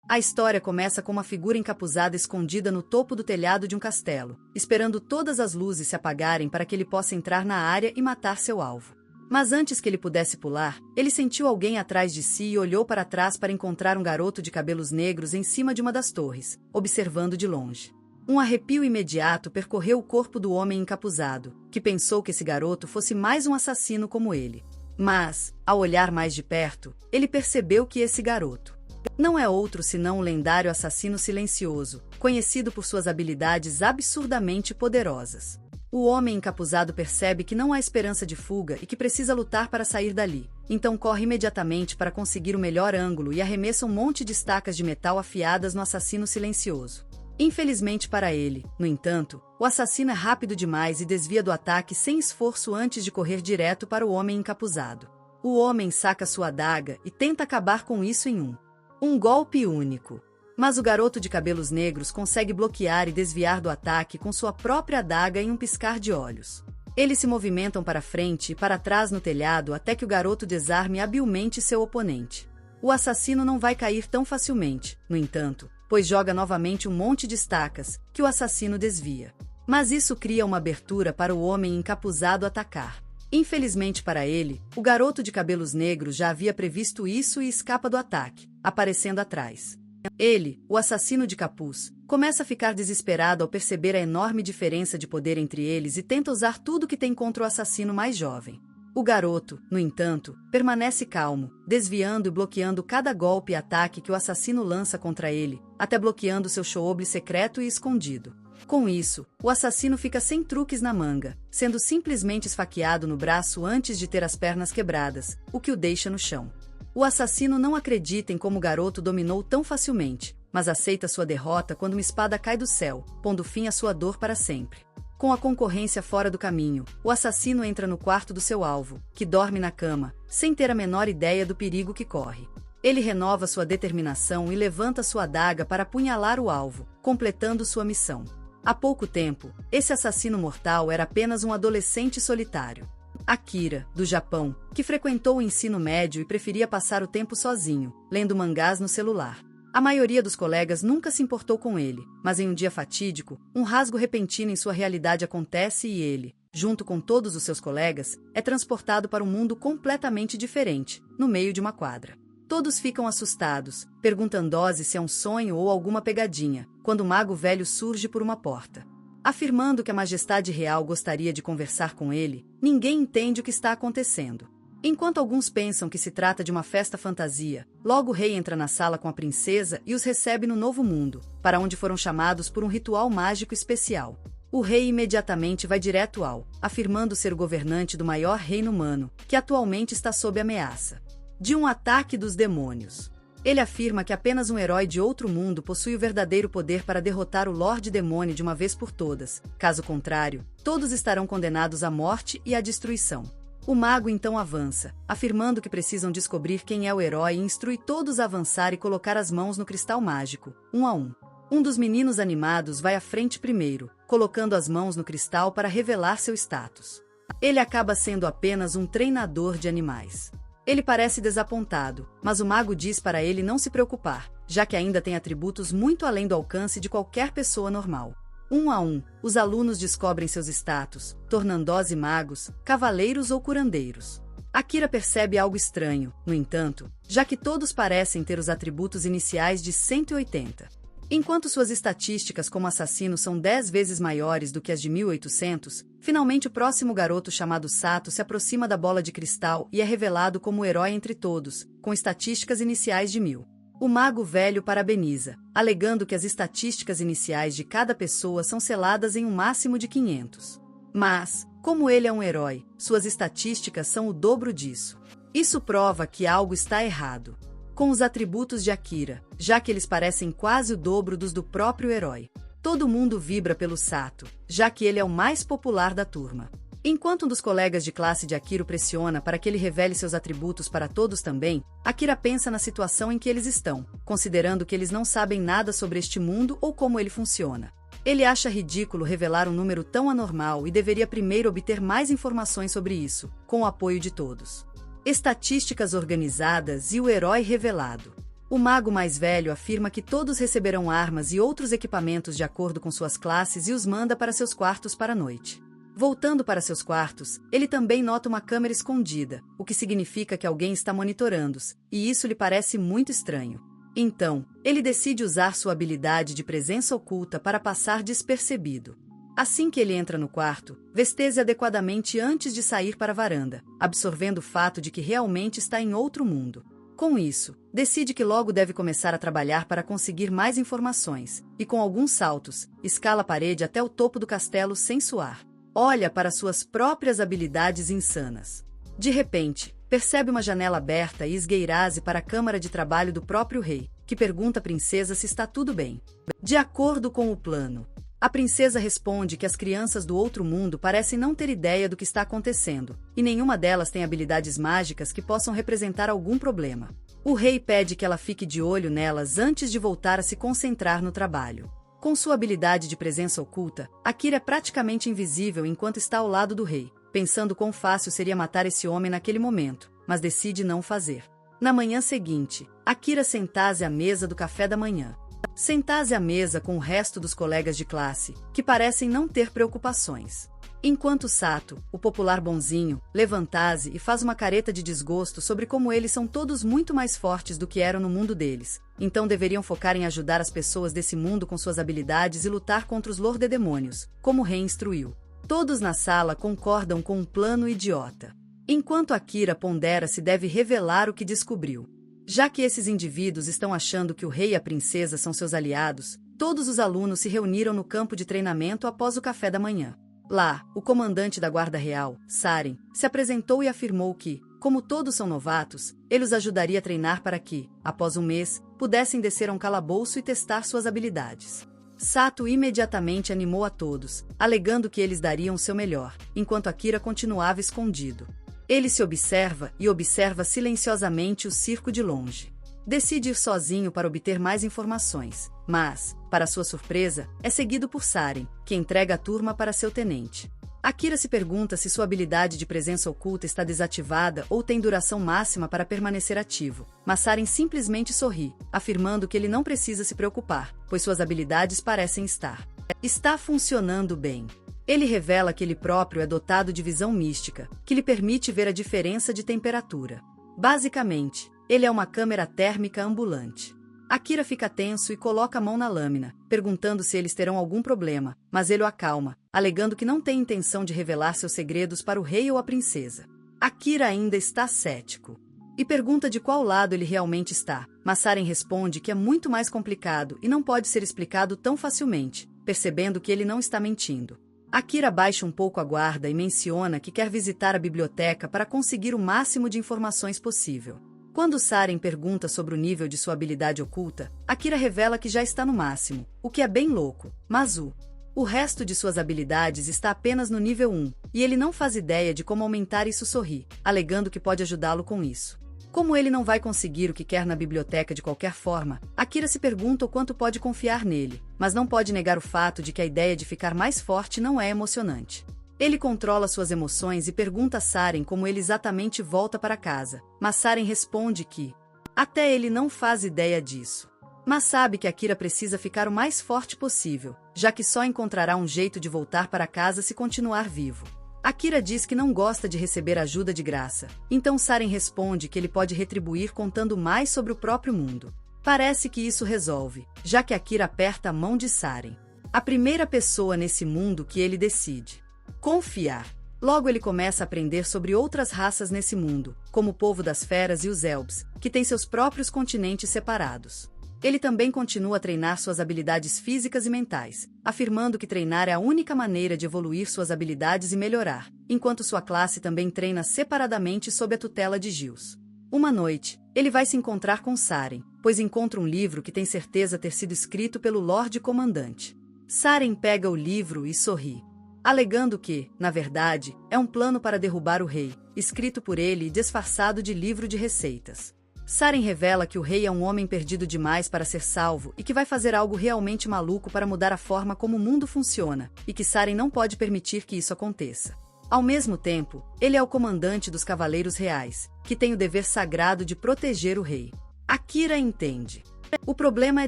A história começa com uma figura encapuzada escondida no topo do telhado de um castelo, esperando todas as luzes se apagarem para que ele possa entrar na área e matar seu alvo. Mas antes que ele pudesse pular, ele sentiu alguém atrás de si e olhou para trás para encontrar um garoto de cabelos negros em cima de uma das torres, observando de longe. Um arrepio imediato percorreu o corpo do homem encapuzado, que pensou que esse garoto fosse mais um assassino como ele. Mas, ao olhar mais de perto, ele percebeu que esse garoto não é outro senão o lendário assassino silencioso, conhecido por suas habilidades absurdamente poderosas. O homem encapuzado percebe que não há esperança de fuga e que precisa lutar para sair dali, então corre imediatamente para conseguir o melhor ângulo e arremessa um monte de estacas de metal afiadas no assassino silencioso. Infelizmente para ele, no entanto, o assassino é rápido demais e desvia do ataque sem esforço antes de correr direto para o homem encapuzado. O homem saca sua adaga e tenta acabar com isso em um golpe único. Mas o garoto de cabelos negros consegue bloquear e desviar do ataque com sua própria adaga em um piscar de olhos. Eles se movimentam para frente e para trás no telhado até que o garoto desarme habilmente seu oponente. O assassino não vai cair tão facilmente, no entanto, pois joga novamente um monte de estacas, que o assassino desvia. Mas isso cria uma abertura para o homem encapuzado atacar. Infelizmente para ele, o garoto de cabelos negros já havia previsto isso e escapa do ataque, aparecendo atrás. Ele, o assassino de capuz, começa a ficar desesperado ao perceber a enorme diferença de poder entre eles e tenta usar tudo que tem contra o assassino mais jovem. O garoto, no entanto, permanece calmo, desviando e bloqueando cada golpe e ataque que o assassino lança contra ele, até bloqueando seu shoubi secreto e escondido. Com isso, o assassino fica sem truques na manga, sendo simplesmente esfaqueado no braço antes de ter as pernas quebradas, o que o deixa no chão. O assassino não acredita em como o garoto dominou tão facilmente, mas aceita sua derrota quando uma espada cai do céu, pondo fim à sua dor para sempre. Com a concorrência fora do caminho, o assassino entra no quarto do seu alvo, que dorme na cama, sem ter a menor ideia do perigo que corre. Ele renova sua determinação e levanta sua adaga para apunhalar o alvo, completando sua missão. Há pouco tempo, esse assassino mortal era apenas um adolescente solitário. Akira, do Japão, que frequentou o ensino médio e preferia passar o tempo sozinho, lendo mangás no celular. A maioria dos colegas nunca se importou com ele, mas em um dia fatídico, um rasgo repentino em sua realidade acontece e ele, junto com todos os seus colegas, é transportado para um mundo completamente diferente, no meio de uma quadra. Todos ficam assustados, perguntando-se se é um sonho ou alguma pegadinha, quando o mago velho surge por uma porta. Afirmando que a majestade real gostaria de conversar com ele, ninguém entende o que está acontecendo. Enquanto alguns pensam que se trata de uma festa fantasia, logo o rei entra na sala com a princesa e os recebe no novo mundo, para onde foram chamados por um ritual mágico especial. O rei imediatamente vai direto afirmando ser o governante do maior reino humano, que atualmente está sob ameaça de um ataque dos demônios. Ele afirma que apenas um herói de outro mundo possui o verdadeiro poder para derrotar o Lorde Demônio de uma vez por todas, caso contrário, todos estarão condenados à morte e à destruição. O mago então avança, afirmando que precisam descobrir quem é o herói e instrui todos a avançar e colocar as mãos no cristal mágico, um a um. Um dos meninos animados vai à frente primeiro, colocando as mãos no cristal para revelar seu status. Ele acaba sendo apenas um treinador de animais. Ele parece desapontado, mas o mago diz para ele não se preocupar, já que ainda tem atributos muito além do alcance de qualquer pessoa normal. Um a um, os alunos descobrem seus status, tornando-se magos, cavaleiros ou curandeiros. Akira percebe algo estranho, no entanto, já que todos parecem ter os atributos iniciais de 180. Enquanto suas estatísticas como assassino são 10 vezes maiores do que as de 1800, finalmente o próximo garoto chamado Sato se aproxima da bola de cristal e é revelado como o herói entre todos, com estatísticas iniciais de 1000. O mago velho parabeniza, alegando que as estatísticas iniciais de cada pessoa são seladas em um máximo de 500. Mas, como ele é um herói, suas estatísticas são o dobro disso. Isso prova que algo está errado com os atributos de Akira, já que eles parecem quase o dobro dos do próprio herói. Todo mundo vibra pelo Sato, já que ele é o mais popular da turma. Enquanto um dos colegas de classe de Akira o pressiona para que ele revele seus atributos para todos também, Akira pensa na situação em que eles estão, considerando que eles não sabem nada sobre este mundo ou como ele funciona. Ele acha ridículo revelar um número tão anormal e deveria primeiro obter mais informações sobre isso, com o apoio de todos. Estatísticas organizadas e o herói revelado. O mago mais velho afirma que todos receberão armas e outros equipamentos de acordo com suas classes e os manda para seus quartos para a noite. Voltando para seus quartos, ele também nota uma câmera escondida, o que significa que alguém está monitorando-os, e isso lhe parece muito estranho. Então, ele decide usar sua habilidade de presença oculta para passar despercebido. Assim que ele entra no quarto, veste-se adequadamente antes de sair para a varanda, absorvendo o fato de que realmente está em outro mundo. Com isso, decide que logo deve começar a trabalhar para conseguir mais informações, e com alguns saltos, escala a parede até o topo do castelo sem suar. Olha para suas próprias habilidades insanas. De repente, percebe uma janela aberta e esgueirase para a câmara de trabalho do próprio rei, que pergunta à princesa se está tudo bem. De acordo com o plano, a princesa responde que as crianças do outro mundo parecem não ter ideia do que está acontecendo, e nenhuma delas tem habilidades mágicas que possam representar algum problema. O rei pede que ela fique de olho nelas antes de voltar a se concentrar no trabalho. Com sua habilidade de presença oculta, Akira é praticamente invisível enquanto está ao lado do rei, pensando quão fácil seria matar esse homem naquele momento, mas decide não fazer. Na manhã seguinte, Akira senta-se à mesa do café da manhã. Senta-se à mesa com o resto dos colegas de classe, que parecem não ter preocupações. Enquanto Sato, o popular bonzinho, levanta-se e faz uma careta de desgosto sobre como eles são todos muito mais fortes do que eram no mundo deles, então deveriam focar em ajudar as pessoas desse mundo com suas habilidades e lutar contra os lordedemônios, como o rei instruiu. Todos na sala concordam com um plano idiota. Enquanto Akira pondera se deve revelar o que descobriu. Já que esses indivíduos estão achando que o rei e a princesa são seus aliados, todos os alunos se reuniram no campo de treinamento após o café da manhã. Lá, o comandante da Guarda Real, Saren, se apresentou e afirmou que, como todos são novatos, ele os ajudaria a treinar para que, após um mês, pudessem descer a um calabouço e testar suas habilidades. Sato imediatamente animou a todos, alegando que eles dariam o seu melhor, enquanto Akira continuava escondido. Ele se observa e observa silenciosamente o circo de longe. Decide ir sozinho para obter mais informações, mas, para sua surpresa, é seguido por Saren, que entrega a turma para seu tenente. Akira se pergunta se sua habilidade de presença oculta está desativada ou tem duração máxima para permanecer ativo, mas Saren simplesmente sorri, afirmando que ele não precisa se preocupar, pois suas habilidades parecem estar. Está funcionando bem. Ele revela que ele próprio é dotado de visão mística, que lhe permite ver a diferença de temperatura. Basicamente, ele é uma câmera térmica ambulante. Akira fica tenso e coloca a mão na lâmina, perguntando se eles terão algum problema, mas ele o acalma, alegando que não tem intenção de revelar seus segredos para o rei ou a princesa. Akira ainda está cético e pergunta de qual lado ele realmente está, mas Saren responde que é muito mais complicado e não pode ser explicado tão facilmente, percebendo que ele não está mentindo. Akira baixa um pouco a guarda e menciona que quer visitar a biblioteca para conseguir o máximo de informações possível. Quando Saren pergunta sobre o nível de sua habilidade oculta, Akira revela que já está no máximo, o que é bem louco, mas o resto de suas habilidades está apenas no nível 1, e ele não faz ideia de como aumentar isso. Sorri, alegando que pode ajudá-lo com isso. Como ele não vai conseguir o que quer na biblioteca de qualquer forma, Akira se pergunta o quanto pode confiar nele, mas não pode negar o fato de que a ideia de ficar mais forte não é emocionante. Ele controla suas emoções e pergunta a Saren como ele exatamente volta para casa, mas Saren responde que até ele não faz ideia disso. Mas sabe que Akira precisa ficar o mais forte possível, já que só encontrará um jeito de voltar para casa se continuar vivo. Akira diz que não gosta de receber ajuda de graça, então Saren responde que ele pode retribuir contando mais sobre o próprio mundo. Parece que isso resolve, já que Akira aperta a mão de Saren. A primeira pessoa nesse mundo que ele decide confiar. Logo ele começa a aprender sobre outras raças nesse mundo, como o povo das feras e os elbs, que têm seus próprios continentes separados. Ele também continua a treinar suas habilidades físicas e mentais, afirmando que treinar é a única maneira de evoluir suas habilidades e melhorar, enquanto sua classe também treina separadamente sob a tutela de Gils. Uma noite, ele vai se encontrar com Saren, pois encontra um livro que tem certeza ter sido escrito pelo Lorde Comandante. Saren pega o livro e sorri, alegando que, na verdade, é um plano para derrubar o rei, escrito por ele e disfarçado de livro de receitas. Saren revela que o rei é um homem perdido demais para ser salvo e que vai fazer algo realmente maluco para mudar a forma como o mundo funciona, e que Saren não pode permitir que isso aconteça. Ao mesmo tempo, ele é o comandante dos Cavaleiros Reais, que tem o dever sagrado de proteger o rei. Akira entende. O problema é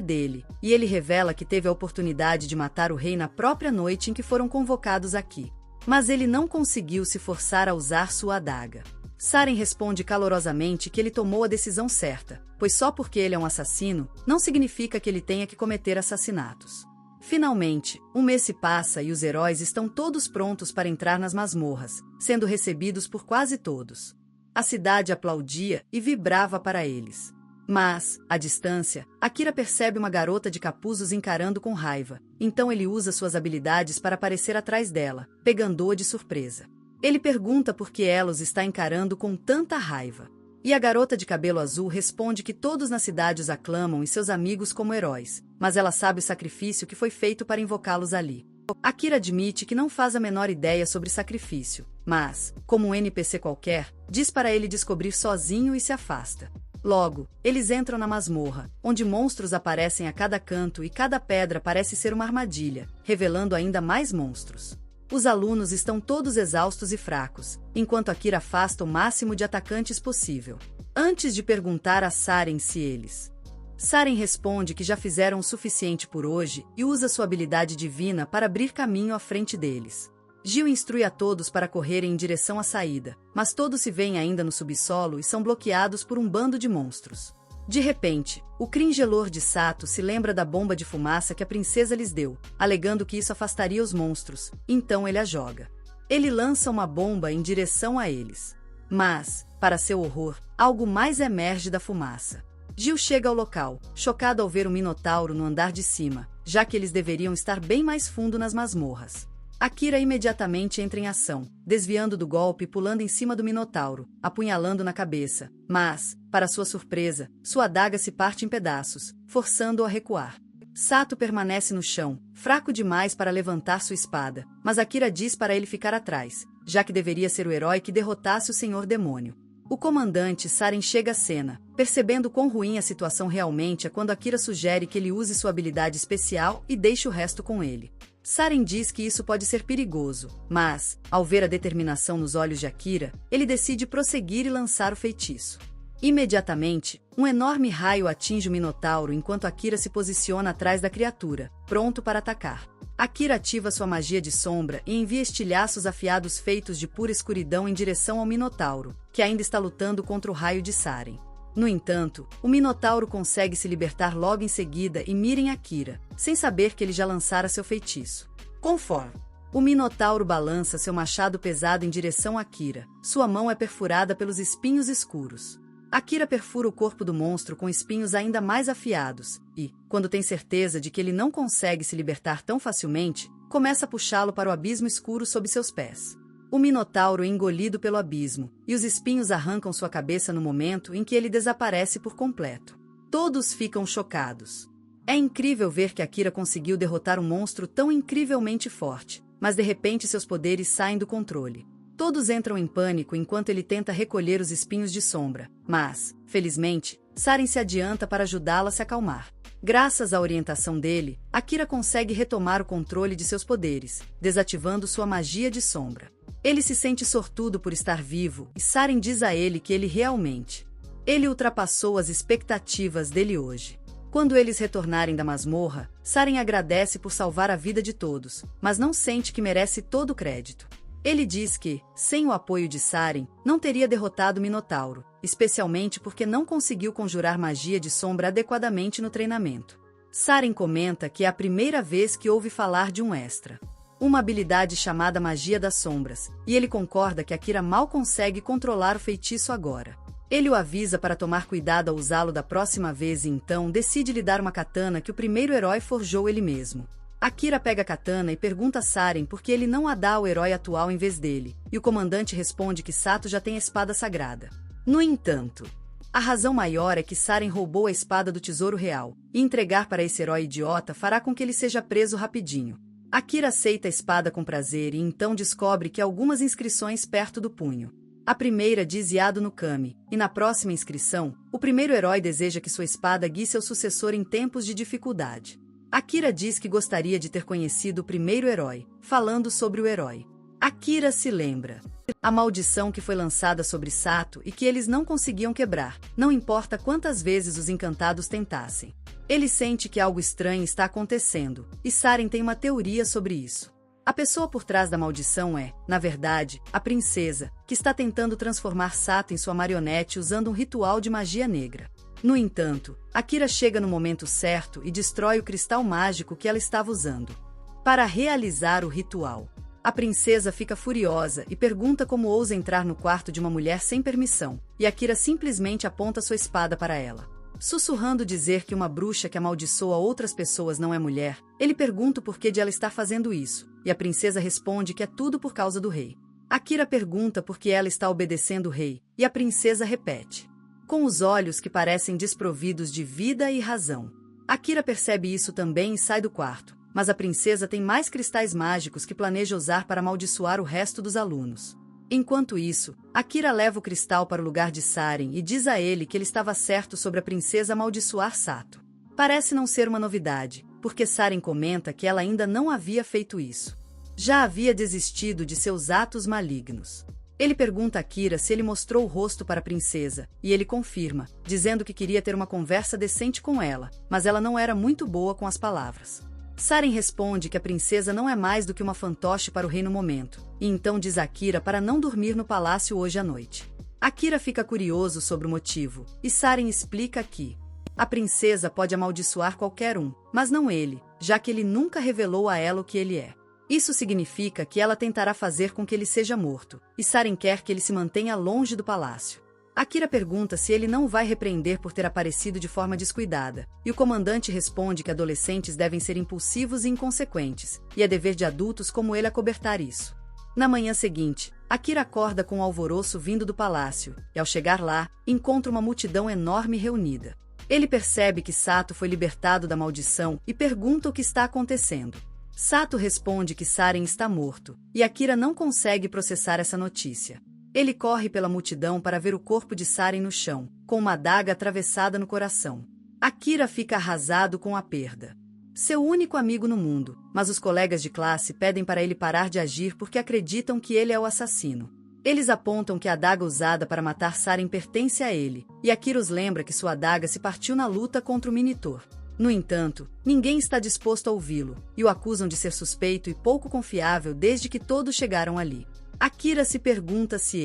dele, e ele revela que teve a oportunidade de matar o rei na própria noite em que foram convocados aqui. Mas ele não conseguiu se forçar a usar sua adaga. Saren responde calorosamente que ele tomou a decisão certa, pois só porque ele é um assassino, não significa que ele tenha que cometer assassinatos. Finalmente, um mês se passa e os heróis estão todos prontos para entrar nas masmorras, sendo recebidos por quase todos. A cidade aplaudia e vibrava para eles. Mas, à distância, Akira percebe uma garota de capuz encarando com raiva, então ele usa suas habilidades para aparecer atrás dela, pegando-a de surpresa. Ele pergunta por que ela os está encarando com tanta raiva. E a garota de cabelo azul responde que todos na cidade os aclamam e seus amigos como heróis, mas ela sabe o sacrifício que foi feito para invocá-los ali. Akira admite que não faz a menor ideia sobre sacrifício, mas, como um NPC qualquer, diz para ele descobrir sozinho e se afasta. Logo, eles entram na masmorra, onde monstros aparecem a cada canto e cada pedra parece ser uma armadilha, revelando ainda mais monstros. Os alunos estão todos exaustos e fracos, enquanto Akira afasta o máximo de atacantes possível. Antes de perguntar a Saren se eles... Saren responde que já fizeram o suficiente por hoje e usa sua habilidade divina para abrir caminho à frente deles. Gil instrui a todos para correrem em direção à saída, mas todos se veem ainda no subsolo e são bloqueados por um bando de monstros. De repente, o cringelor de Sato se lembra da bomba de fumaça que a princesa lhes deu, alegando que isso afastaria os monstros, então ele a joga. Ele lança uma bomba em direção a eles. Mas, para seu horror, algo mais emerge da fumaça. Gil chega ao local, chocado ao ver o Minotauro no andar de cima, já que eles deveriam estar bem mais fundo nas masmorras. Akira imediatamente entra em ação, desviando do golpe e pulando em cima do Minotauro, apunhalando na cabeça, mas, para sua surpresa, sua adaga se parte em pedaços, forçando-o a recuar. Sato permanece no chão, fraco demais para levantar sua espada, mas Akira diz para ele ficar atrás, já que deveria ser o herói que derrotasse o Senhor Demônio. O comandante Saren chega à cena, percebendo quão ruim a situação realmente é quando Akira sugere que ele use sua habilidade especial e deixe o resto com ele. Saren diz que isso pode ser perigoso, mas, ao ver a determinação nos olhos de Akira, ele decide prosseguir e lançar o feitiço. Imediatamente, um enorme raio atinge o Minotauro enquanto Akira se posiciona atrás da criatura, pronto para atacar. Akira ativa sua magia de sombra e envia estilhaços afiados feitos de pura escuridão em direção ao Minotauro, que ainda está lutando contra o raio de Saren. No entanto, o Minotauro consegue se libertar logo em seguida e mira em Akira, sem saber que ele já lançara seu feitiço. Conforme o Minotauro balança seu machado pesado em direção a Akira, sua mão é perfurada pelos espinhos escuros. Akira perfura o corpo do monstro com espinhos ainda mais afiados e, quando tem certeza de que ele não consegue se libertar tão facilmente, começa a puxá-lo para o abismo escuro sob seus pés. O Minotauro é engolido pelo abismo, e os espinhos arrancam sua cabeça no momento em que ele desaparece por completo. Todos ficam chocados. É incrível ver que Akira conseguiu derrotar um monstro tão incrivelmente forte, mas de repente seus poderes saem do controle. Todos entram em pânico enquanto ele tenta recolher os espinhos de sombra, mas, felizmente, Saren se adianta para ajudá-la a se acalmar. Graças à orientação dele, Akira consegue retomar o controle de seus poderes, desativando sua magia de sombra. Ele se sente sortudo por estar vivo e Saren diz a ele que ele realmente... Ele ultrapassou as expectativas dele hoje. Quando eles retornarem da masmorra, Saren agradece por salvar a vida de todos, mas não sente que merece todo o crédito. Ele diz que, sem o apoio de Saren, não teria derrotado o Minotauro, especialmente porque não conseguiu conjurar magia de sombra adequadamente no treinamento. Saren comenta que é a primeira vez que ouve falar de um extra. Uma habilidade chamada Magia das Sombras, e ele concorda que Akira mal consegue controlar o feitiço agora. Ele o avisa para tomar cuidado ao usá-lo da próxima vez e então decide lhe dar uma katana que o primeiro herói forjou ele mesmo. Akira pega a katana e pergunta a Saren por que ele não a dá ao herói atual em vez dele, e o comandante responde que Sato já tem a espada sagrada. No entanto, a razão maior é que Saren roubou a espada do Tesouro Real, e entregar para esse herói idiota fará com que ele seja preso rapidinho. Akira aceita a espada com prazer e então descobre que há algumas inscrições perto do punho. A primeira diz Yado no Kami, e na próxima inscrição, o primeiro herói deseja que sua espada guie seu sucessor em tempos de dificuldade. Akira diz que gostaria de ter conhecido o primeiro herói, falando sobre o herói. Akira se lembra A maldição que foi lançada sobre Sato e que eles não conseguiam quebrar, não importa quantas vezes os encantados tentassem. Ele sente que algo estranho está acontecendo, e Saren tem uma teoria sobre isso. A pessoa por trás da maldição é, na verdade, a princesa, que está tentando transformar Sato em sua marionete usando um ritual de magia negra. No entanto, Akira chega no momento certo e destrói o cristal mágico que ela estava usando para realizar o ritual. A princesa fica furiosa e pergunta como ousa entrar no quarto de uma mulher sem permissão, e Akira simplesmente aponta sua espada para ela. Sussurrando dizer que uma bruxa que amaldiçoa outras pessoas não é mulher, ele pergunta o porquê de ela estar fazendo isso, e a princesa responde que é tudo por causa do rei. Akira pergunta por que ela está obedecendo o rei, e a princesa repete, com os olhos que parecem desprovidos de vida e razão. Akira percebe isso também e sai do quarto, mas a princesa tem mais cristais mágicos que planeja usar para amaldiçoar o resto dos alunos. Enquanto isso, Akira leva o cristal para o lugar de Saren e diz a ele que ele estava certo sobre a princesa amaldiçoar Sato. Parece não ser uma novidade, porque Saren comenta que ela ainda não havia feito isso. Já havia desistido de seus atos malignos. Ele pergunta a Akira se ele mostrou o rosto para a princesa, e ele confirma, dizendo que queria ter uma conversa decente com ela, mas ela não era muito boa com as palavras. Saren responde que a princesa não é mais do que uma fantoche para o rei no momento, e então diz a Akira para não dormir no palácio hoje à noite. Akira fica curioso sobre o motivo, e Saren explica que a princesa pode amaldiçoar qualquer um, mas não ele, já que ele nunca revelou a ela o que ele é. Isso significa que ela tentará fazer com que ele seja morto, e Saren quer que ele se mantenha longe do palácio. Akira pergunta se ele não vai repreender por ter aparecido de forma descuidada, e o comandante responde que adolescentes devem ser impulsivos e inconsequentes, e é dever de adultos como ele acobertar isso. Na manhã seguinte, Akira acorda com um alvoroço vindo do palácio, e ao chegar lá, encontra uma multidão enorme reunida. Ele percebe que Sato foi libertado da maldição e pergunta o que está acontecendo. Sato responde que Saren está morto, e Akira não consegue processar essa notícia. Ele corre pela multidão para ver o corpo de Saren no chão, com uma adaga atravessada no coração. Akira fica arrasado com a perda. Seu único amigo no mundo, mas os colegas de classe pedem para ele parar de agir porque acreditam que ele é o assassino. Eles apontam que a adaga usada para matar Saren pertence a ele, e Akira os lembra que sua adaga se partiu na luta contra o Minotauro. No entanto, ninguém está disposto a ouvi-lo, e o acusam de ser suspeito e pouco confiável desde que todos chegaram ali. Akira se pergunta se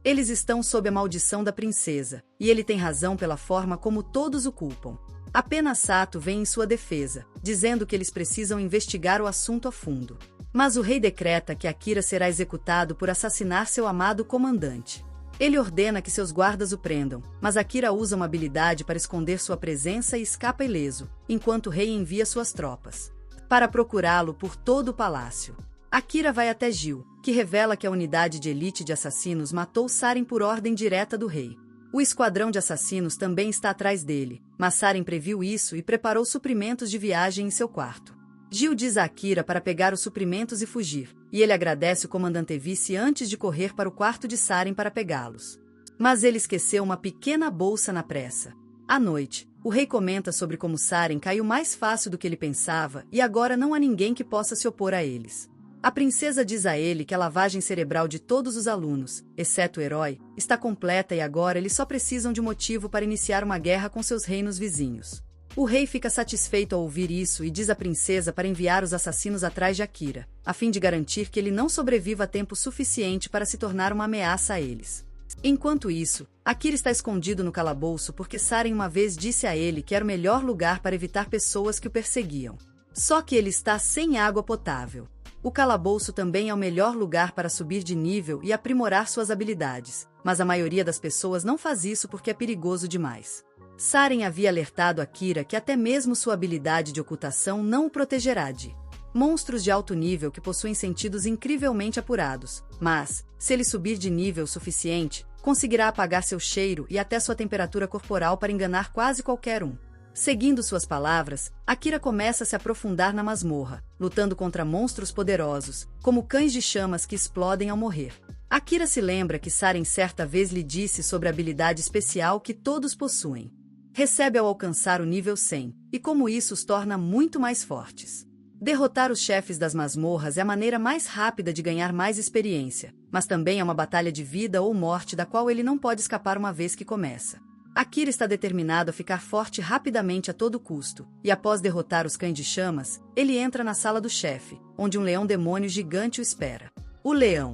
eles estão sob a maldição da princesa, e ele tem razão pela forma como todos o culpam. Apenas Sato vem em sua defesa, dizendo que eles precisam investigar o assunto a fundo. Mas o rei decreta que Akira será executado por assassinar seu amado comandante. Ele ordena que seus guardas o prendam, mas Akira usa uma habilidade para esconder sua presença e escapa ileso, enquanto o rei envia suas tropas para procurá-lo por todo o palácio. Akira vai até Gil, que revela que a unidade de elite de assassinos matou Saren por ordem direta do rei. O esquadrão de assassinos também está atrás dele, mas Saren previu isso e preparou suprimentos de viagem em seu quarto. Gil diz a Akira para pegar os suprimentos e fugir, e ele agradece o comandante Vice antes de correr para o quarto de Saren para pegá-los. Mas ele esqueceu uma pequena bolsa na pressa. À noite, o rei comenta sobre como Saren caiu mais fácil do que ele pensava e agora não há ninguém que possa se opor a eles. A princesa diz a ele que a lavagem cerebral de todos os alunos, exceto o herói, está completa e agora eles só precisam de motivo para iniciar uma guerra com seus reinos vizinhos. O rei fica satisfeito ao ouvir isso e diz à princesa para enviar os assassinos atrás de Akira, a fim de garantir que ele não sobreviva tempo suficiente para se tornar uma ameaça a eles. Enquanto isso, Akira está escondido no calabouço porque Saren uma vez disse a ele que era o melhor lugar para evitar pessoas que o perseguiam. Só que ele está sem água potável. O calabouço também é o melhor lugar para subir de nível e aprimorar suas habilidades, mas a maioria das pessoas não faz isso porque é perigoso demais. Saren havia alertado Akira que até mesmo sua habilidade de ocultação não o protegerá de monstros de alto nível que possuem sentidos incrivelmente apurados, mas, se ele subir de nível suficiente, conseguirá apagar seu cheiro e até sua temperatura corporal para enganar quase qualquer um. Seguindo suas palavras, Akira começa a se aprofundar na masmorra, lutando contra monstros poderosos, como cães de chamas que explodem ao morrer. Akira se lembra que Saren certa vez lhe disse sobre a habilidade especial que todos possuem. Recebe ao alcançar o nível 100, e como isso os torna muito mais fortes. Derrotar os chefes das masmorras é a maneira mais rápida de ganhar mais experiência, mas também é uma batalha de vida ou morte da qual ele não pode escapar uma vez que começa. Akira está determinado a ficar forte rapidamente a todo custo, e após derrotar os cães de chamas, ele entra na sala do chefe, onde um leão-demônio gigante o espera. O leão.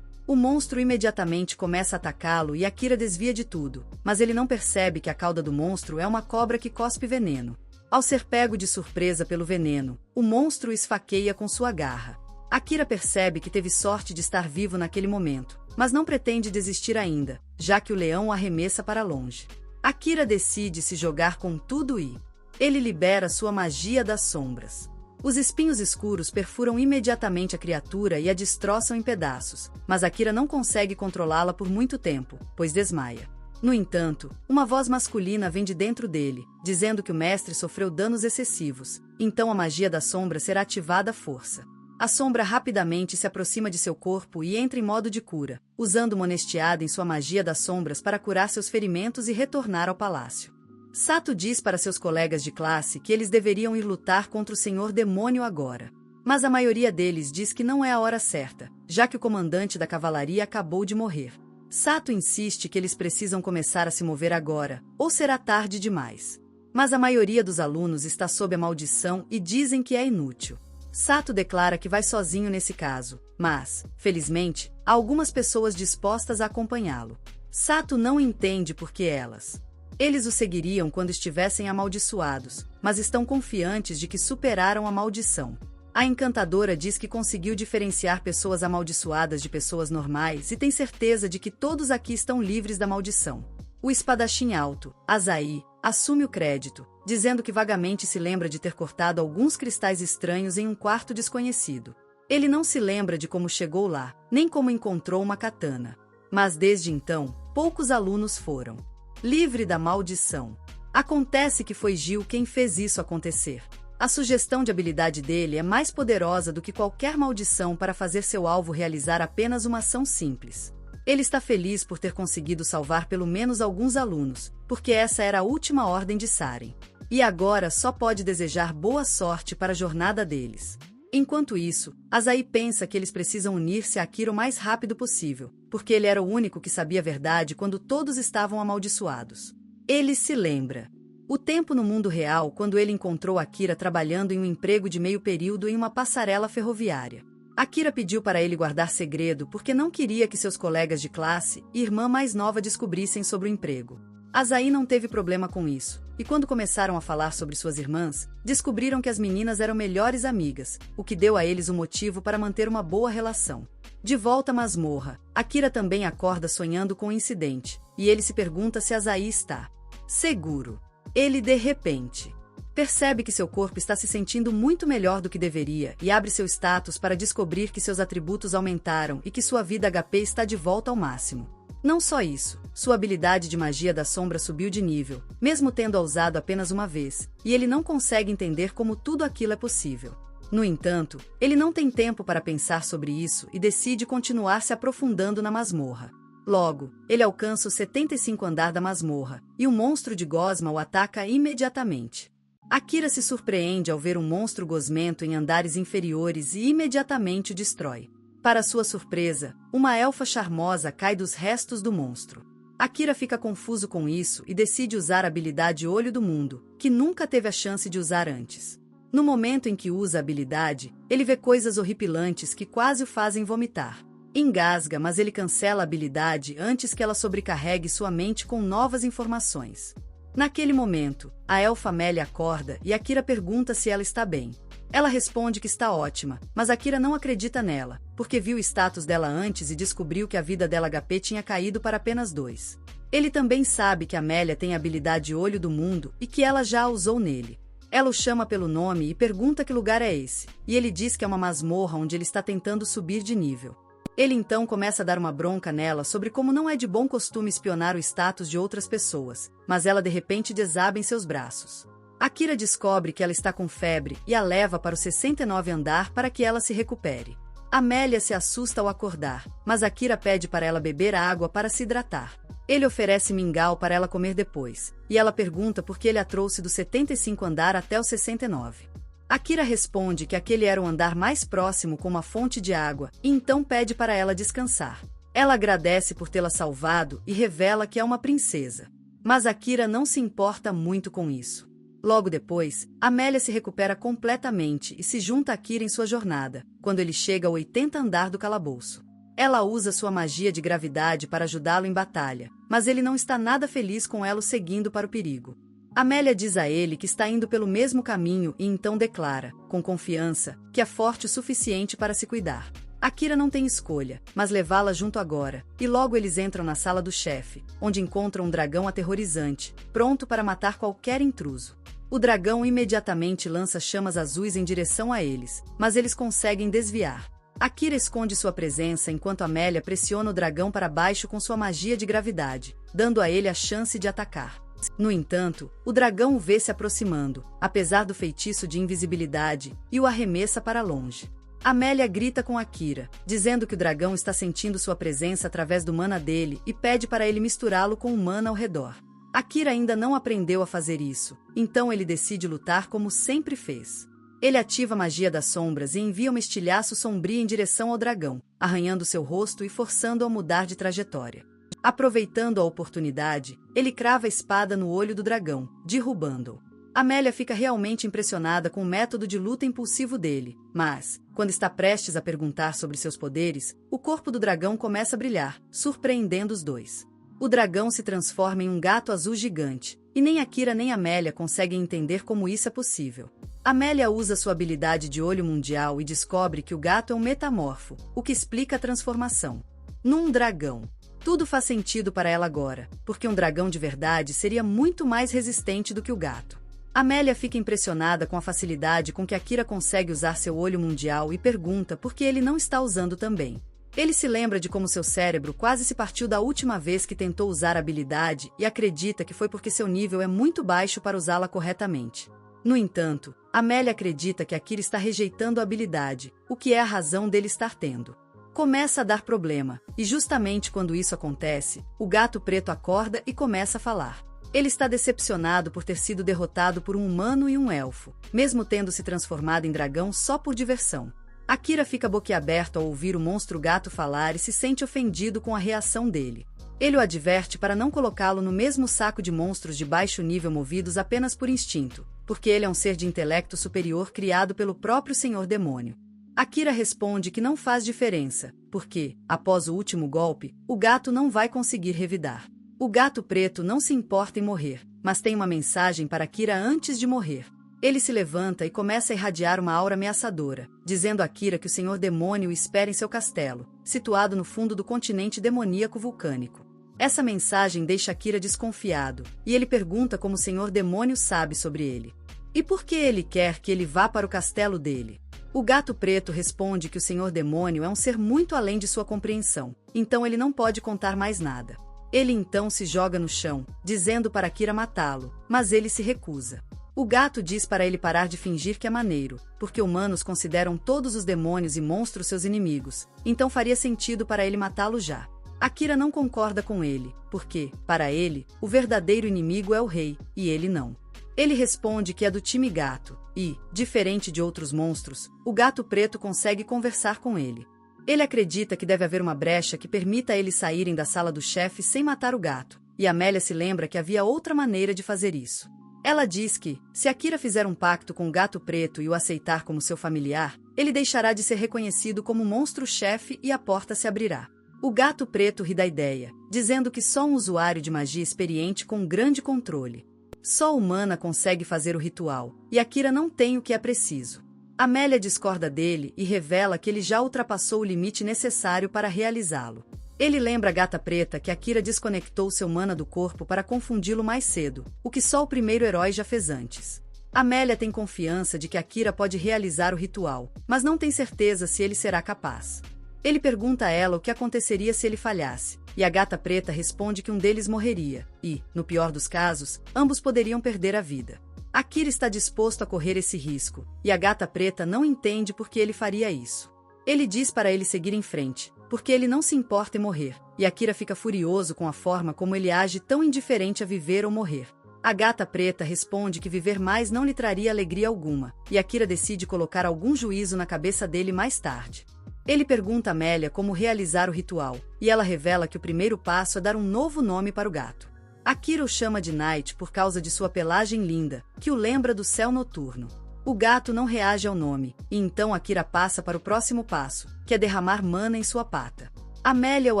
O monstro imediatamente começa a atacá-lo e Akira desvia de tudo, mas ele não percebe que a cauda do monstro é uma cobra que cospe veneno. Ao ser pego de surpresa pelo veneno, o monstro o esfaqueia com sua garra. Akira percebe que teve sorte de estar vivo naquele momento, mas não pretende desistir ainda, já que o leão o arremessa para longe. Akira decide se jogar com tudo e ele libera sua magia das sombras. Os espinhos escuros perfuram imediatamente a criatura e a destroçam em pedaços, mas Akira não consegue controlá-la por muito tempo, pois desmaia. No entanto, uma voz masculina vem de dentro dele, dizendo que o mestre sofreu danos excessivos, então a magia da sombra será ativada à força. A sombra rapidamente se aproxima de seu corpo e entra em modo de cura, usando Monestiada em sua magia das sombras para curar seus ferimentos e retornar ao palácio. Sato diz para seus colegas de classe que eles deveriam ir lutar contra o Senhor Demônio agora. Mas a maioria deles diz que não é a hora certa, já que o comandante da cavalaria acabou de morrer. Sato insiste que eles precisam começar a se mover agora, ou será tarde demais. Mas a maioria dos alunos está sob a maldição e dizem que é inútil. Sato declara que vai sozinho nesse caso, mas, felizmente, há algumas pessoas dispostas a acompanhá-lo. Sato não entende por que elas. Eles o seguiriam quando estivessem amaldiçoados, mas estão confiantes de que superaram a maldição. A encantadora diz que conseguiu diferenciar pessoas amaldiçoadas de pessoas normais e tem certeza de que todos aqui estão livres da maldição. O espadachim alto, Azai, assume o crédito, dizendo que vagamente se lembra de ter cortado alguns cristais estranhos em um quarto desconhecido. Ele não se lembra de como chegou lá, nem como encontrou uma katana. Mas desde então, poucos alunos foram livre da maldição. Acontece que foi Gil quem fez isso acontecer. A sugestão de habilidade dele é mais poderosa do que qualquer maldição para fazer seu alvo realizar apenas uma ação simples. Ele está feliz por ter conseguido salvar pelo menos alguns alunos, porque essa era a última ordem de Saren. E agora só pode desejar boa sorte para a jornada deles. Enquanto isso, Azai pensa que eles precisam unir-se a Akira o mais rápido possível, porque ele era o único que sabia a verdade quando todos estavam amaldiçoados. Ele se lembra. O tempo no mundo real quando ele encontrou Akira trabalhando em um emprego de meio período em uma passarela ferroviária. Akira pediu para ele guardar segredo porque não queria que seus colegas de classe e irmã mais nova descobrissem sobre o emprego. Azai não teve problema com isso, e quando começaram a falar sobre suas irmãs, descobriram que as meninas eram melhores amigas, o que deu a eles um motivo para manter uma boa relação. De volta à masmorra, Akira também acorda sonhando com o incidente, e ele se pergunta se Azai está seguro. Ele de repente percebe que seu corpo está se sentindo muito melhor do que deveria e abre seu status para descobrir que seus atributos aumentaram e que sua vida HP está de volta ao máximo. Não só isso, sua habilidade de magia da sombra subiu de nível, mesmo tendo-a usado apenas uma vez, e ele não consegue entender como tudo aquilo é possível. No entanto, ele não tem tempo para pensar sobre isso e decide continuar se aprofundando na masmorra. Logo, ele alcança o 75º andar da masmorra, e o monstro de gosma o ataca imediatamente. Akira se surpreende ao ver um monstro gosmento em andares inferiores e imediatamente o destrói. Para sua surpresa, uma elfa charmosa cai dos restos do monstro. Akira fica confuso com isso e decide usar a habilidade Olho do Mundo, que nunca teve a chance de usar antes. No momento em que usa a habilidade, ele vê coisas horripilantes que quase o fazem vomitar. Engasga, mas ele cancela a habilidade antes que ela sobrecarregue sua mente com novas informações. Naquele momento, a elfa Amélia acorda e Akira pergunta se ela está bem. Ela responde que está ótima, mas Akira não acredita nela, porque viu o status dela antes e descobriu que a vida dela HP tinha caído para apenas 2. Ele também sabe que Amélia tem a habilidade Olho do Mundo e que ela já a usou nele. Ela o chama pelo nome e pergunta que lugar é esse, e ele diz que é uma masmorra onde ele está tentando subir de nível. Ele então começa a dar uma bronca nela sobre como não é de bom costume espionar o status de outras pessoas, mas ela de repente desaba em seus braços. Akira descobre que ela está com febre e a leva para o 69º andar para que ela se recupere. Amélia se assusta ao acordar, mas Akira pede para ela beber água para se hidratar. Ele oferece mingau para ela comer depois, e ela pergunta por que ele a trouxe do 75º andar até o 69. Akira responde que aquele era o andar mais próximo com uma fonte de água, e então pede para ela descansar. Ela agradece por tê-la salvado e revela que é uma princesa. Mas Akira não se importa muito com isso. Logo depois, Amélia se recupera completamente e se junta a Akira em sua jornada, quando ele chega ao 80º andar do calabouço. Ela usa sua magia de gravidade para ajudá-lo em batalha, mas ele não está nada feliz com ela seguindo para o perigo. Amélia diz a ele que está indo pelo mesmo caminho e então declara, com confiança, que é forte o suficiente para se cuidar. Akira não tem escolha, mas levá-la junto agora, e logo eles entram na sala do chefe, onde encontram um dragão aterrorizante, pronto para matar qualquer intruso. O dragão imediatamente lança chamas azuis em direção a eles, mas eles conseguem desviar. Akira esconde sua presença enquanto Amélia pressiona o dragão para baixo com sua magia de gravidade, dando a ele a chance de atacar. No entanto, o dragão o vê se aproximando, apesar do feitiço de invisibilidade, e o arremessa para longe. Amélia grita com Akira, dizendo que o dragão está sentindo sua presença através do mana dele e pede para ele misturá-lo com o mana ao redor. Akira ainda não aprendeu a fazer isso, então ele decide lutar como sempre fez. Ele ativa a magia das sombras e envia uma estilhaço sombria em direção ao dragão, arranhando seu rosto e forçando-o a mudar de trajetória. Aproveitando a oportunidade, ele crava a espada no olho do dragão, derrubando-o. Amélia fica realmente impressionada com o método de luta impulsivo dele, mas, quando está prestes a perguntar sobre seus poderes, o corpo do dragão começa a brilhar, surpreendendo os dois. O dragão se transforma em um gato azul gigante, e nem Akira nem Amélia conseguem entender como isso é possível. Amélia usa sua habilidade de olho mundial e descobre que o gato é um metamorfo, o que explica a transformação. Num dragão. Tudo faz sentido para ela agora, porque um dragão de verdade seria muito mais resistente do que o gato. Amélia fica impressionada com a facilidade com que Akira consegue usar seu olho mundial e pergunta por que ele não está usando também. Ele se lembra de como seu cérebro quase se partiu da última vez que tentou usar a habilidade e acredita que foi porque seu nível é muito baixo para usá-la corretamente. No entanto, Amélia acredita que Akira está rejeitando a habilidade, o que é a razão dele estar tendo. Começa a dar problema, e justamente quando isso acontece, o gato preto acorda e começa a falar. Ele está decepcionado por ter sido derrotado por um humano e um elfo, mesmo tendo se transformado em dragão só por diversão. Akira fica boquiaberto ao ouvir o monstro gato falar e se sente ofendido com a reação dele. Ele o adverte para não colocá-lo no mesmo saco de monstros de baixo nível movidos apenas por instinto, porque ele é um ser de intelecto superior criado pelo próprio Senhor Demônio. Akira responde que não faz diferença, porque, após o último golpe, o gato não vai conseguir revidar. O gato preto não se importa em morrer, mas tem uma mensagem para Akira antes de morrer. Ele se levanta e começa a irradiar uma aura ameaçadora, dizendo a Akira que o Senhor Demônio o espera em seu castelo, situado no fundo do continente demoníaco vulcânico. Essa mensagem deixa Akira desconfiado, e ele pergunta como o Senhor Demônio sabe sobre ele. E por que ele quer que ele vá para o castelo dele? O gato preto responde que o Senhor Demônio é um ser muito além de sua compreensão, então ele não pode contar mais nada. Ele então se joga no chão, dizendo para Akira matá-lo, mas ele se recusa. O gato diz para ele parar de fingir que é maneiro, porque humanos consideram todos os demônios e monstros seus inimigos, então faria sentido para ele matá-lo já. Akira não concorda com ele, porque, para ele, o verdadeiro inimigo é o rei, e ele não. Ele responde que é do time gato, e, diferente de outros monstros, o gato preto consegue conversar com ele. Ele acredita que deve haver uma brecha que permita a eles saírem da sala do chefe sem matar o gato, e Amélia se lembra que havia outra maneira de fazer isso. Ela diz que, se Akira fizer um pacto com o gato preto e o aceitar como seu familiar, ele deixará de ser reconhecido como monstro-chefe e a porta se abrirá. O gato preto ri da ideia, dizendo que só um usuário de magia experiente com grande controle. Só humana consegue fazer o ritual, e Akira não tem o que é preciso. Amélia discorda dele e revela que ele já ultrapassou o limite necessário para realizá-lo. Ele lembra a gata preta que Akira desconectou seu mana do corpo para confundi-lo mais cedo, o que só o primeiro herói já fez antes. Amélia tem confiança de que Akira pode realizar o ritual, mas não tem certeza se ele será capaz. Ele pergunta a ela o que aconteceria se ele falhasse, e a gata preta responde que um deles morreria, e, no pior dos casos, ambos poderiam perder a vida. Akira está disposto a correr esse risco, e a gata preta não entende por que ele faria isso. Ele diz para ele seguir em frente, porque ele não se importa em morrer, e Akira fica furioso com a forma como ele age tão indiferente a viver ou morrer. A gata preta responde que viver mais não lhe traria alegria alguma, e Akira decide colocar algum juízo na cabeça dele mais tarde. Ele pergunta a Amélia como realizar o ritual, e ela revela que o primeiro passo é dar um novo nome para o gato. Akira o chama de Night por causa de sua pelagem linda, que o lembra do céu noturno. O gato não reage ao nome, e então Akira passa para o próximo passo, que é derramar mana em sua pata. Amélia o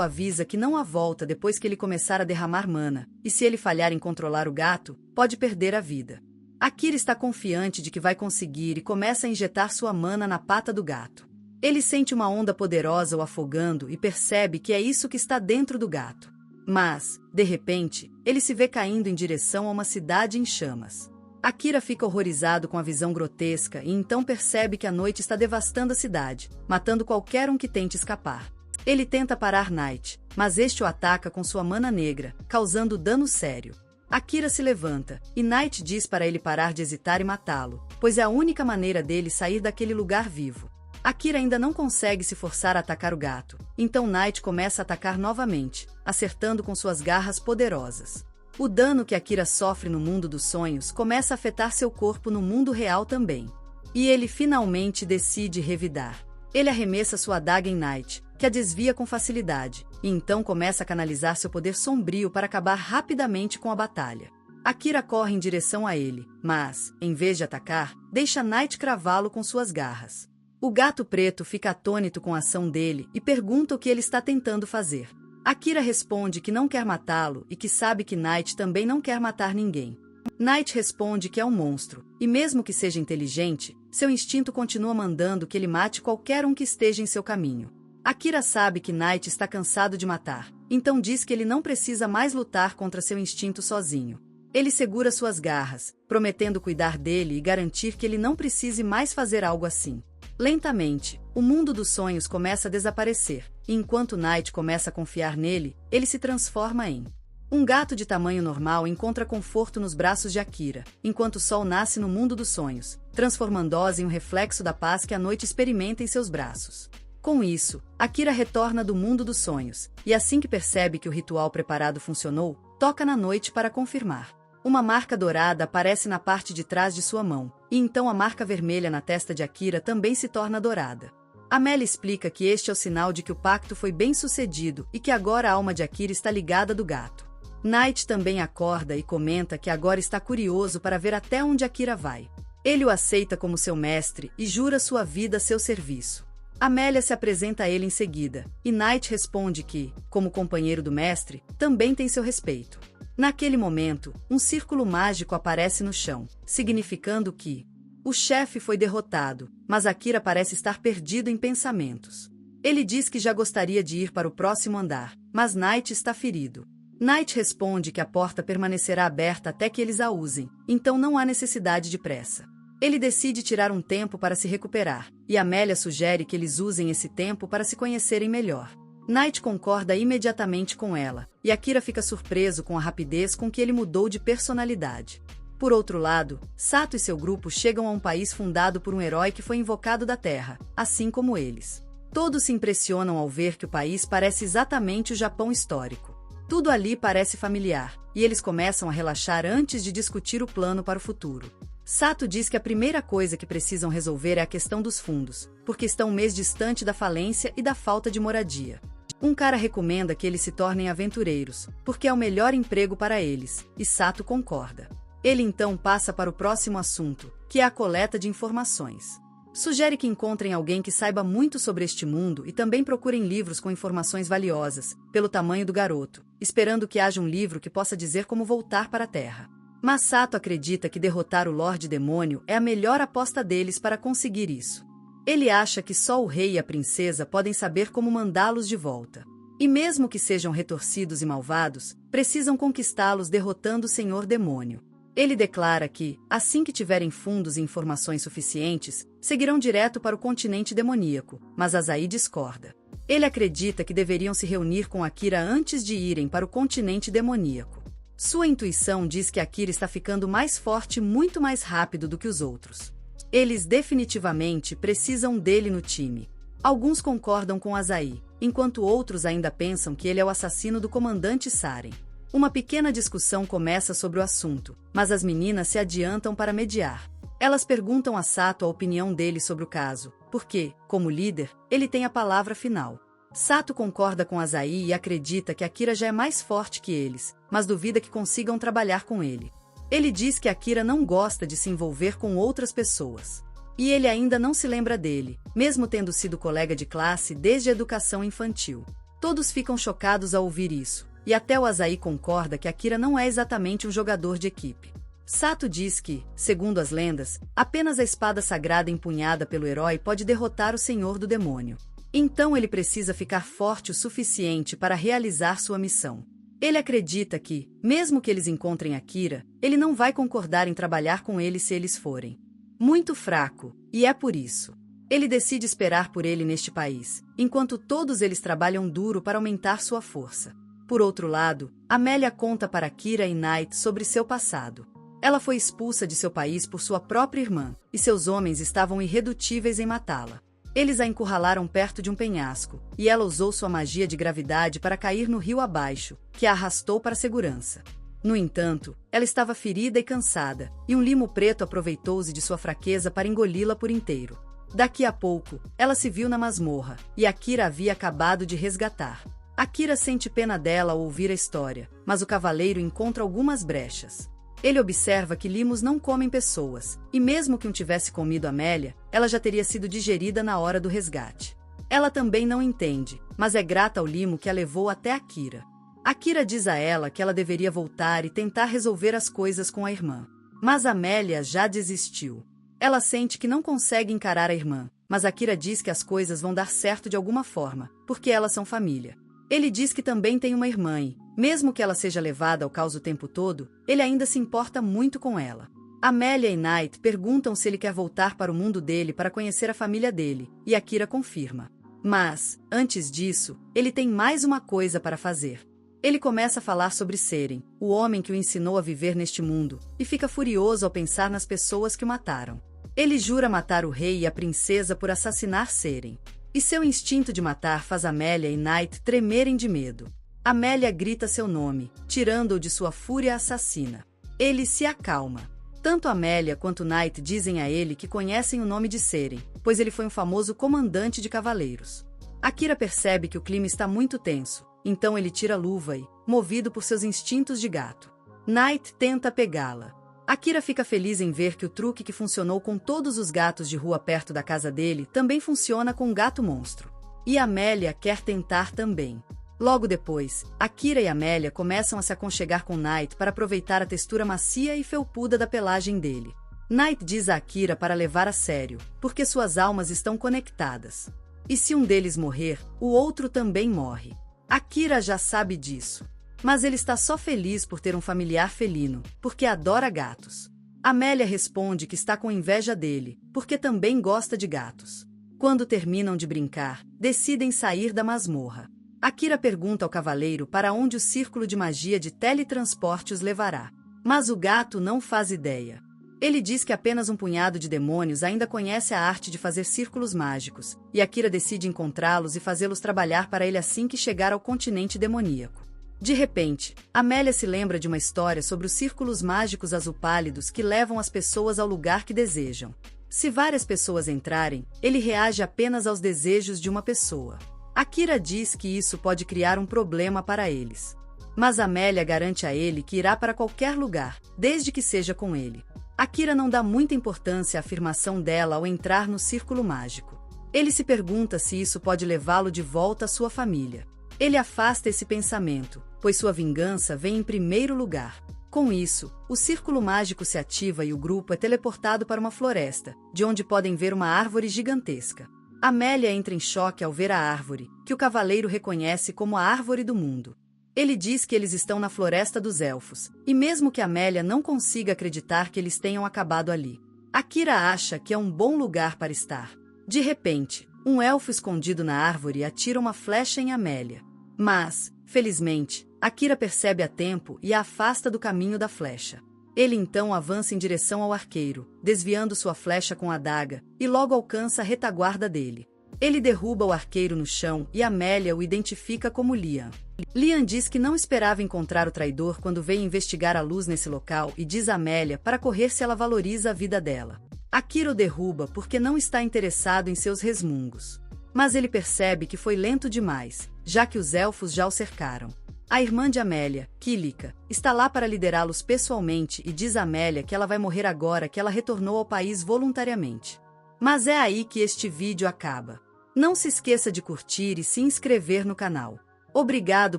avisa que não há volta depois que ele começar a derramar mana, e se ele falhar em controlar o gato, pode perder a vida. Akira está confiante de que vai conseguir e começa a injetar sua mana na pata do gato. Ele sente uma onda poderosa o afogando e percebe que é isso que está dentro do gato. Mas, de repente, ele se vê caindo em direção a uma cidade em chamas. Akira fica horrorizado com a visão grotesca e então percebe que a noite está devastando a cidade, matando qualquer um que tente escapar. Ele tenta parar Night, mas este o ataca com sua mana negra, causando dano sério. Akira se levanta, e Night diz para ele parar de hesitar e matá-lo, pois é a única maneira dele sair daquele lugar vivo. Akira ainda não consegue se forçar a atacar o gato, então Night começa a atacar novamente, acertando com suas garras poderosas. O dano que Akira sofre no mundo dos sonhos começa a afetar seu corpo no mundo real também. E ele finalmente decide revidar. Ele arremessa sua adaga em Night, que a desvia com facilidade, e então começa a canalizar seu poder sombrio para acabar rapidamente com a batalha. Akira corre em direção a ele, mas, em vez de atacar, deixa Night cravá-lo com suas garras. O gato preto fica atônito com a ação dele e pergunta o que ele está tentando fazer. Akira responde que não quer matá-lo e que sabe que Night também não quer matar ninguém. Night responde que é um monstro, e mesmo que seja inteligente, seu instinto continua mandando que ele mate qualquer um que esteja em seu caminho. Akira sabe que Night está cansado de matar, então diz que ele não precisa mais lutar contra seu instinto sozinho. Ele segura suas garras, prometendo cuidar dele e garantir que ele não precise mais fazer algo assim. Lentamente, o mundo dos sonhos começa a desaparecer, e enquanto Night começa a confiar nele, ele se transforma em um gato de tamanho normal. Encontra conforto nos braços de Akira, enquanto o sol nasce no mundo dos sonhos, transformando-os em um reflexo da paz que a noite experimenta em seus braços. Com isso, Akira retorna do mundo dos sonhos, e assim que percebe que o ritual preparado funcionou, toca na noite para confirmar. Uma marca dourada aparece na parte de trás de sua mão, e então a marca vermelha na testa de Akira também se torna dourada. Amélia explica que este é o sinal de que o pacto foi bem sucedido e que agora a alma de Akira está ligada do gato. Night também acorda e comenta que agora está curioso para ver até onde Akira vai. Ele o aceita como seu mestre e jura sua vida a seu serviço. Amélia se apresenta a ele em seguida, e Night responde que, como companheiro do mestre, também tem seu respeito. Naquele momento, um círculo mágico aparece no chão, significando que o chefe foi derrotado, mas Akira parece estar perdido em pensamentos. Ele diz que já gostaria de ir para o próximo andar, mas Night está ferido. Night responde que a porta permanecerá aberta até que eles a usem, então não há necessidade de pressa. Ele decide tirar um tempo para se recuperar, e Amélia sugere que eles usem esse tempo para se conhecerem melhor. Night concorda imediatamente com ela, e Akira fica surpreso com a rapidez com que ele mudou de personalidade. Por outro lado, Sato e seu grupo chegam a um país fundado por um herói que foi invocado da Terra, assim como eles. Todos se impressionam ao ver que o país parece exatamente o Japão histórico. Tudo ali parece familiar, e eles começam a relaxar antes de discutir o plano para o futuro. Sato diz que a primeira coisa que precisam resolver é a questão dos fundos, porque estão um mês distante da falência e da falta de moradia. Um cara recomenda que eles se tornem aventureiros, porque é o melhor emprego para eles, e Sato concorda. Ele então passa para o próximo assunto, que é a coleta de informações. Sugere que encontrem alguém que saiba muito sobre este mundo e também procurem livros com informações valiosas, pelo tamanho do garoto, esperando que haja um livro que possa dizer como voltar para a Terra. Mas Sato acredita que derrotar o Lorde Demônio é a melhor aposta deles para conseguir isso. Ele acha que só o rei e a princesa podem saber como mandá-los de volta. E mesmo que sejam retorcidos e malvados, precisam conquistá-los derrotando o Senhor Demônio. Ele declara que, assim que tiverem fundos e informações suficientes, seguirão direto para o continente demoníaco, mas Azai discorda. Ele acredita que deveriam se reunir com Akira antes de irem para o continente demoníaco. Sua intuição diz que Akira está ficando mais forte muito mais rápido do que os outros. Eles definitivamente precisam dele no time. Alguns concordam com Azai, enquanto outros ainda pensam que ele é o assassino do comandante Saren. Uma pequena discussão começa sobre o assunto, mas as meninas se adiantam para mediar. Elas perguntam a Sato a opinião dele sobre o caso, porque, como líder, ele tem a palavra final. Sato concorda com Azai e acredita que Akira já é mais forte que eles, mas duvida que consigam trabalhar com ele. Ele diz que Akira não gosta de se envolver com outras pessoas. E ele ainda não se lembra dele, mesmo tendo sido colega de classe desde a educação infantil. Todos ficam chocados ao ouvir isso, e até o Azai concorda que Akira não é exatamente um jogador de equipe. Sato diz que, segundo as lendas, apenas a espada sagrada empunhada pelo herói pode derrotar o Senhor do Demônio. Então ele precisa ficar forte o suficiente para realizar sua missão. Ele acredita que, mesmo que eles encontrem Akira, ele não vai concordar em trabalhar com ele se eles forem muito fraco, e é por isso. Ele decide esperar por ele neste país, enquanto todos eles trabalham duro para aumentar sua força. Por outro lado, Amélia conta para Akira e Night sobre seu passado. Ela foi expulsa de seu país por sua própria irmã, e seus homens estavam irredutíveis em matá-la. Eles a encurralaram perto de um penhasco, e ela usou sua magia de gravidade para cair no rio abaixo, que a arrastou para a segurança. No entanto, ela estava ferida e cansada, e um limo preto aproveitou-se de sua fraqueza para engoli-la por inteiro. Daqui a pouco, ela se viu na masmorra, e Akira havia acabado de resgatar. Akira sente pena dela ao ouvir a história, mas o cavaleiro encontra algumas brechas. Ele observa que limos não comem pessoas, e mesmo que um tivesse comido Amélia, ela já teria sido digerida na hora do resgate. Ela também não entende, mas é grata ao limo que a levou até Akira. Akira diz a ela que ela deveria voltar e tentar resolver as coisas com a irmã. Mas Amélia já desistiu. Ela sente que não consegue encarar a irmã, mas Akira diz que as coisas vão dar certo de alguma forma, porque elas são família. Ele diz que também tem uma irmã e, mesmo que ela seja levada ao caos o tempo todo, ele ainda se importa muito com ela. Amélia e Night perguntam se ele quer voltar para o mundo dele para conhecer a família dele, e Akira confirma. Mas, antes disso, ele tem mais uma coisa para fazer. Ele começa a falar sobre Seren, o homem que o ensinou a viver neste mundo, e fica furioso ao pensar nas pessoas que o mataram. Ele jura matar o rei e a princesa por assassinar Seren. E seu instinto de matar faz Amélia e Night tremerem de medo. Amélia grita seu nome, tirando-o de sua fúria assassina. Ele se acalma. Tanto Amélia quanto Night dizem a ele que conhecem o nome de Seren, pois ele foi um famoso comandante de cavaleiros. Akira percebe que o clima está muito tenso, então ele tira a luva e, movido por seus instintos de gato, Night tenta pegá-la. Akira fica feliz em ver que o truque que funcionou com todos os gatos de rua perto da casa dele também funciona com o gato monstro. E Amélia quer tentar também. Logo depois, Akira e Amélia começam a se aconchegar com Night para aproveitar a textura macia e felpuda da pelagem dele. Night diz a Akira para levar a sério, porque suas almas estão conectadas. E se um deles morrer, o outro também morre. Akira já sabe disso. Mas ele está só feliz por ter um familiar felino, porque adora gatos. Amélia responde que está com inveja dele, porque também gosta de gatos. Quando terminam de brincar, decidem sair da masmorra. Akira pergunta ao cavaleiro para onde o círculo de magia de teletransporte os levará. Mas o gato não faz ideia. Ele diz que apenas um punhado de demônios ainda conhece a arte de fazer círculos mágicos, e Akira decide encontrá-los e fazê-los trabalhar para ele assim que chegar ao continente demoníaco. De repente, Amélia se lembra de uma história sobre os círculos mágicos azul pálidos que levam as pessoas ao lugar que desejam. Se várias pessoas entrarem, ele reage apenas aos desejos de uma pessoa. Akira diz que isso pode criar um problema para eles. Mas Amélia garante a ele que irá para qualquer lugar, desde que seja com ele. Akira não dá muita importância à afirmação dela ao entrar no círculo mágico. Ele se pergunta se isso pode levá-lo de volta à sua família. Ele afasta esse pensamento, pois sua vingança vem em primeiro lugar. Com isso, o círculo mágico se ativa e o grupo é teleportado para uma floresta, de onde podem ver uma árvore gigantesca. Amélia entra em choque ao ver a árvore, que o cavaleiro reconhece como a árvore do mundo. Ele diz que eles estão na Floresta dos Elfos, e mesmo que Amélia não consiga acreditar que eles tenham acabado ali, Akira acha que é um bom lugar para estar. De repente, um elfo escondido na árvore atira uma flecha em Amélia. Mas, felizmente, Akira percebe a tempo e a afasta do caminho da flecha. Ele então avança em direção ao arqueiro, desviando sua flecha com a adaga, e logo alcança a retaguarda dele. Ele derruba o arqueiro no chão e Amélia o identifica como Lian. Lian diz que não esperava encontrar o traidor quando veio investigar a luz nesse local e diz a Amélia para correr se ela valoriza a vida dela. Akira o derruba porque não está interessado em seus resmungos. Mas ele percebe que foi lento demais, já que os elfos já o cercaram. A irmã de Amélia, Kílica, está lá para liderá-los pessoalmente e diz a Amélia que ela vai morrer agora que ela retornou ao país voluntariamente. Mas é aí que este vídeo acaba. Não se esqueça de curtir e se inscrever no canal. Obrigado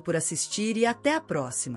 por assistir e até a próxima!